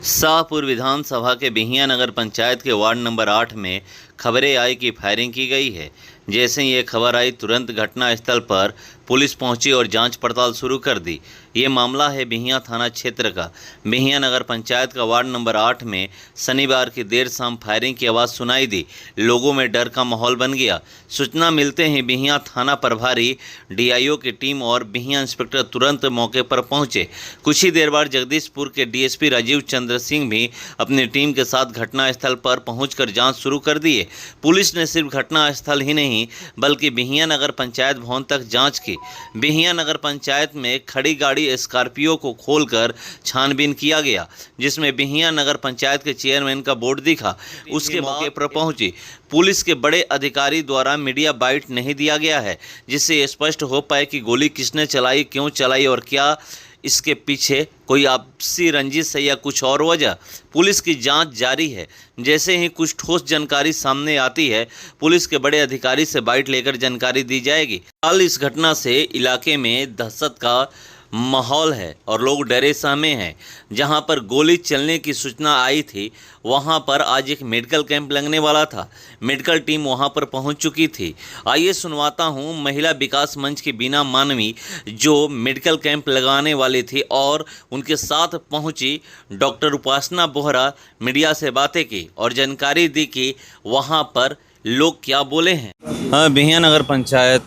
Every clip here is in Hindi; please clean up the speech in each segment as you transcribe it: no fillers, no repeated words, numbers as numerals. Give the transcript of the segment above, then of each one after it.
शाहपुर विधानसभा के बिहिया नगर पंचायत के वार्ड नंबर 8 में खबरें आई कि फायरिंग की गई है। जैसे ही ये खबर आई तुरंत घटनास्थल पर पुलिस पहुंची और जांच पड़ताल शुरू कर दी। ये मामला है बिहिया थाना क्षेत्र का। बिहिया नगर पंचायत का वार्ड नंबर 8 में शनिवार की देर शाम फायरिंग की आवाज़ सुनाई दी। लोगों में डर का माहौल बन गया। सूचना मिलते ही बिहिया थाना प्रभारी डीआईओ की टीम और बिहिया इंस्पेक्टर तुरंत मौके पर पहुंचे। कुछ ही देर बाद जगदीशपुर के डीएसपी राजीव चंद्र सिंह भी अपनी टीम के साथ घटनास्थल पर पहुंचकर जांच शुरू कर दिए। पुलिस ने सिर्फ घटनास्थल ही नहीं बल्कि बिहिया नगर पंचायत भवन तक जांच की। बिहिया नगर पंचायत में खड़ी गाड़ी स्कॉर्पियो को खोलकर छानबीन किया गया, जिसमें बिहिया नगर पंचायत के चेयरमैन का बोर्ड दिखा। उसके मौके पर पहुंची पुलिस के बड़े अधिकारी द्वारा मीडिया बाइट नहीं दिया गया है, जिससे स्पष्ट हो पाए कि गोली किसने चलाई, क्यों चलाई और क्या इसके पीछे कोई आपसी रंजिश है या कुछ और वजह। पुलिस की जांच जारी है। जैसे ही कुछ ठोस जानकारी सामने आती है पुलिस के बड़े अधिकारी से बाइट लेकर जानकारी दी जाएगी। हाल इस घटना से इलाके में दहशत का माहौल है और लोग डरे सहमे हैं। जहां पर गोली चलने की सूचना आई थी वहां पर आज एक मेडिकल कैंप लगने वाला था। मेडिकल टीम वहां पर पहुंच चुकी थी। आइए सुनवाता हूं महिला विकास मंच की बीना मानवी जो मेडिकल कैंप लगाने वाली थी और उनके साथ पहुंची डॉक्टर उपासना बोहरा मीडिया से बातें की और जानकारी दी कि वहां पर लोग क्या बोले हैं। हाँ, बिहिया नगर पंचायत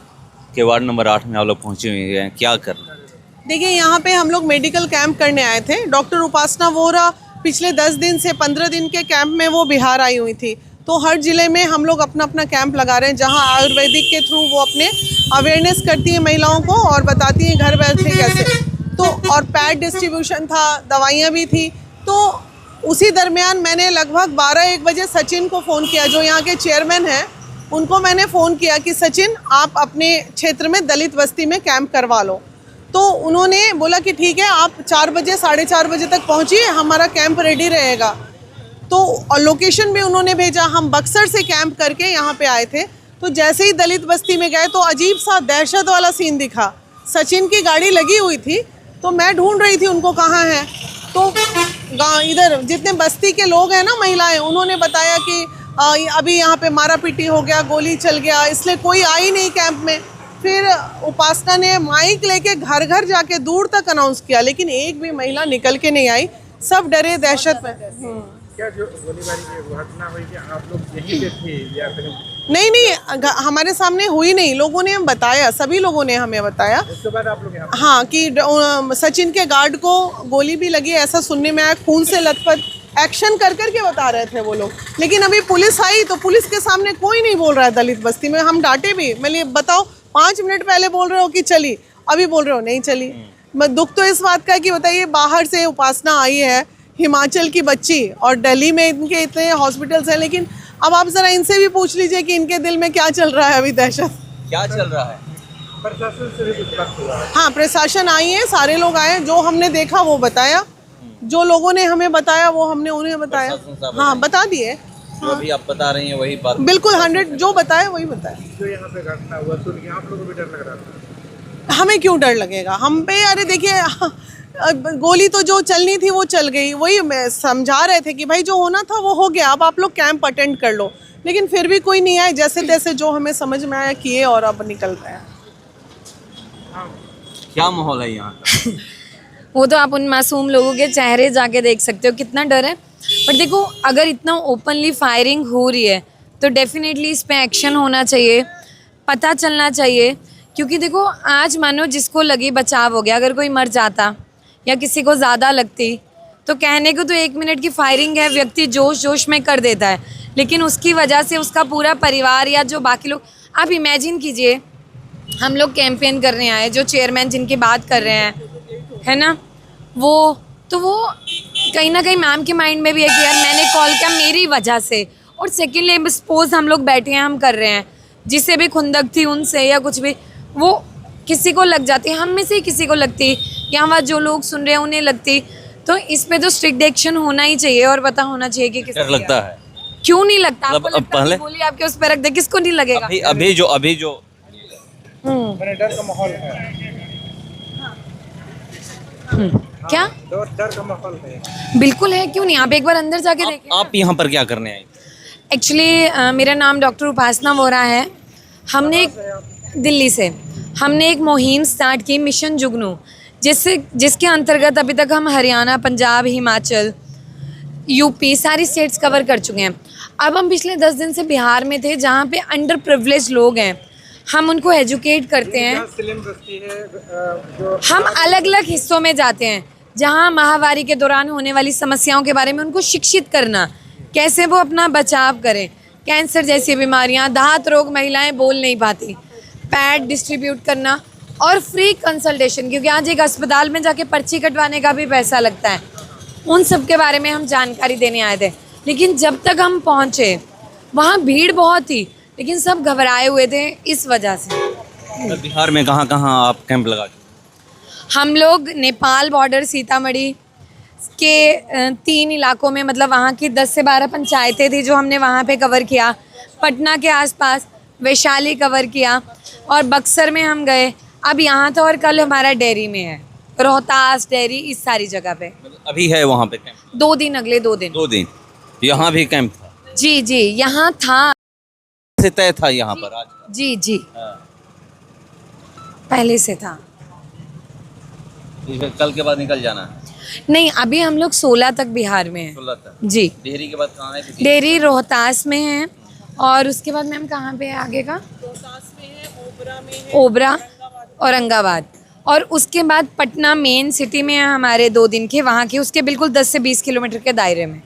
के वार्ड नंबर 8 में आप लोग पहुँचे हुए हैं, क्या करना? देखिए, यहाँ पे हम लोग मेडिकल कैंप करने आए थे। डॉक्टर उपासना वोहरा पिछले 10 दिन से 15 दिन के कैंप में वो बिहार आई हुई थी। तो हर ज़िले में हम लोग अपना अपना कैंप लगा रहे हैं, जहाँ आयुर्वेदिक के थ्रू वो अपने अवेयरनेस करती है महिलाओं को और बताती हैं घर बैठे कैसे। तो और पैड डिस्ट्रीब्यूशन था, दवाइयाँ भी थी। तो उसी दरमियान मैंने लगभग 12-1 बजे सचिन को फ़ोन किया, जो यहाँ के चेयरमैन हैं। उनको मैंने फ़ोन किया कि सचिन, आप अपने क्षेत्र में दलित बस्ती में कैंप करवा लो। तो उन्होंने बोला कि ठीक है, आप 4 बजे 4:30 बजे तक पहुंचिए, हमारा कैंप रेडी रहेगा। तो और लोकेशन भी उन्होंने भेजा। हम बक्सर से कैंप करके यहाँ पे आए थे। तो जैसे ही दलित बस्ती में गए तो अजीब सा दहशत वाला सीन दिखा। सचिन की गाड़ी लगी हुई थी, तो मैं ढूंढ रही थी उनको कहाँ हैं। तो इधर जितने बस्ती के लोग हैं ना, महिलाएँ, उन्होंने बताया कि अभी यहाँ पे मारा पीटी हो गया, गोली चल गया, इसलिए कोई आई नहीं कैंप में। फिर उपासना ने माइक लेके घर घर जाके दूर तक अनाउंस किया, लेकिन एक भी महिला निकल के नहीं आई। सब डरे, दहशत में। क्या जो गोलीबारी की घटना हुई कि आप लोग यहीं पे थे या फिर? नहीं, हमारे सामने हुई नहीं। लोगों ने बताया, सभी लोगों ने हमें बताया। उसके बाद आप लोग यहाँ? हाँ, कि सचिन के गार्ड को गोली भी लगी, ऐसा सुनने में आया। खून से लथपथ एक्शन कर करके बता रहे थे वो लोग। लेकिन अभी पुलिस आई तो पुलिस के सामने कोई नहीं बोल रहा है दलित बस्ती में। हम डांटे भी, मैंने बताओ 5 मिनट पहले बोल रहे हो कि चली, अभी बोल रहे हो नहीं चली। मैं दुख तो इस बात का है कि बताइए, बाहर से उपासना आई है, हिमाचल की बच्ची, और दिल्ली में इनके इतने हॉस्पिटल्स हैं। लेकिन अब आप ज़रा इनसे भी पूछ लीजिए कि इनके दिल में क्या चल रहा है अभी। दहशत क्या चल रहा है? प्रशासन से भी कुछ बात हुआ? हाँ, प्रशासन आई है, सारे लोग आए। जो हमने देखा वो बताया, जो लोगों ने हमें बताया वो हमने उन्हें बताया। हाँ, बता दिए। जो अभी आप बता रही हैं वही बात? बिल्कुल 100 जो बताया वही बताया। जो यहाँ पे घटना हुआ सुन के आप लोगों को भी डर लग रहा था? हमें क्यों डर लगेगा हम पे? अरे देखिए, गोली तो जो चलनी थी वो चल गई। वही मैं समझा रहे थे कि भाई जो होना था वो हो गया, अब आप लोग कैंप अटेंड कर लो। लेकिन फिर भी कोई नहीं आए। जैसे तैसे जो हमें समझ में आया किए और अब निकल रहे हैं। क्या माहौल है यहाँ का? वो तो आप उन मासूम लोगों के चेहरे जाके देख सकते हो, कितना डर है। पर देखो, अगर इतना ओपनली फायरिंग हो रही है तो डेफिनेटली इस पे एक्शन होना चाहिए, पता चलना चाहिए। क्योंकि देखो, आज मानो जिसको लगी बचाव हो गया, अगर कोई मर जाता या किसी को ज़्यादा लगती तो कहने को तो 1 मिनट की फायरिंग है, व्यक्ति जोश जोश में कर देता है, लेकिन उसकी वजह से उसका पूरा परिवार या जो बाकी लोग, आप इमेजिन कीजिए, हम लोग कैंपेन करने आए, जो चेयरमैन जिनकी बात कर रहे हैं, है ना, वो कहीं ना कहीं मैम के माइंड में भी है कि यार मैंने कॉल किया मेरी वजह से। और सेकेंडली सपोज हम लोग बैठे हैं, हम कर रहे हैं, जिससे भी खुंदक थी उनसे या कुछ भी, वो किसी को लग जाती, हम में से ही किसी को लगती, या वहाँ जो लोग सुन रहे हैं उन्हें लगती। तो इस पे तो स्ट्रिक्ट एक्शन होना ही चाहिए और पता होना चाहिए कि किसको लगता है। क्यों नहीं लगता? आपको मतलब लगता पहले बोलिए, आपके उस पर रख दे, किसको नहीं लगेगा? अभी जो डर का माहौल है। क्या डर का माहौल है। बिल्कुल है, क्यों नहीं, आप एक बार अंदर जाके देखें। आप यहाँ पर क्या करने आए? एक्चुअली मेरा नाम डॉक्टर उपासना वोरा है। हमने दिल्ली से हमने एक मुहिम स्टार्ट की, मिशन जुगनू, जिसके अंतर्गत अभी तक हम हरियाणा, पंजाब, हिमाचल, यूपी सारी स्टेट्स कवर कर चुके हैं। अब हम पिछले 10 दिन से बिहार में थे, जहाँ पे अंडर प्रिविलेज लोग हैं, हम उनको एजुकेट करते हैं। सिलिम बस्ती है जो हम अलग अलग हिस्सों में जाते हैं, जहाँ महामारी के दौरान होने वाली समस्याओं के बारे में उनको शिक्षित करना, कैसे वो अपना बचाव करें। कैंसर जैसी बीमारियाँ, दांत रोग, महिलाएं बोल नहीं पाती, पैड डिस्ट्रीब्यूट करना और फ्री कंसल्टेशन, क्योंकि आज एक अस्पताल में जाके पर्ची कटवाने का भी पैसा लगता है। उन सब के बारे में हम जानकारी देने आए थे। लेकिन जब तक हम पहुँचे वहाँ भीड़ बहुत थी, लेकिन सब घबराए हुए थे इस वजह से। बिहार में कहाँ कहाँ आप कैंप लगा चुके? हम लोग नेपाल बॉर्डर, सीतामढ़ी के 3 इलाकों में, मतलब वहाँ की 10 से 12 पंचायतें थी जो हमने वहाँ पे कवर किया। पटना के आसपास वैशाली कवर किया और बक्सर में हम गए। अब यहाँ था और कल हमारा डेयरी में है, रोहतास, डेयरी, इस सारी जगह पे। अभी है वहाँ पे कैंप? 2 दिन, अगले 2 दिन। 2 दिन यहाँ भी कैंप था? जी जी, यहाँ था। से तय था यहाँ पर आज का? जी जी, हाँ। पहले से था। फिर कल के बाद निकल जाना है? नहीं, अभी हम लोग 16 तक बिहार में हैं। 16 तक। जी, डेहरी के बाद कहाँ है? डेयरी रोहतास में है और उसके बाद मैम कहाँ पे है आगे का? रोहतास में है, ओबरा में है, ओबरा, औरंगाबाद, और उसके बाद पटना मेन सिटी में है हमारे 2 दिन के, वहाँ के उसके बिल्कुल 10 से 20 किलोमीटर के दायरे में।